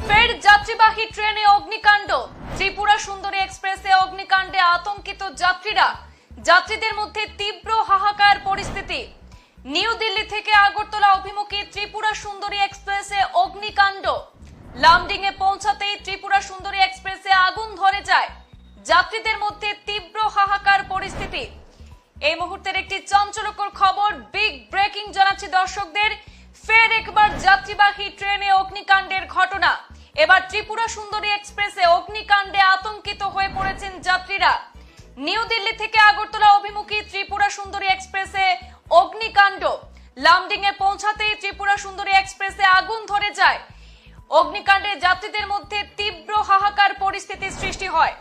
ফের যাত্রীবাহী ট্রেনে অগ্নিকাণ্ড। ত্রিপুরা সুন্দরী এক্সপ্রেসে অগ্নিকাণ্ডে আতঙ্কিত যাত্রীরা। যাত্রীদের মধ্যে তীব্র হাহাকার পরিস্থিতি। নিউ দিল্লি থেকে আগরতলা অভিমুখী ত্রিপুরা সুন্দরী এক্সপ্রেসে অগ্নিকাণ্ড। লামডিং এ পৌঁছাতেই ত্রিপুরা সুন্দরী এক্সপ্রেসে আগুন ধরে যায়। যাত্রীদের মধ্যে তীব্র হাহাকার পরিস্থিতি। এই মুহূর্তের একটি চাঞ্চল্যকর খবর, বিগ ব্রেকিং জানাচ্ছি দর্শকদের। ফের একবার যাত্রীবাহী ট্রেনে অগ্নিকাণ্ডের ঘটনা। এবার ত্রিপুরা সুন্দরী এক্সপ্রেসে অগ্নিকাণ্ডে আতঙ্কিত হয়ে পড়েছেন যাত্রীরা। নিউ দিল্লি থেকে আগরতলা অভিমুখী ত্রিপুরা সুন্দরী এক্সপ্রেসে অগ্নিকাণ্ড। লামডিং এ পৌঁছাতেই ত্রিপুরা সুন্দরী এক্সপ্রেসে আগুন ধরে যায়। অগ্নিকাণ্ডে যাত্রীদের মধ্যে তীব্র হাহাকার পরিস্থিতির সৃষ্টি হয়।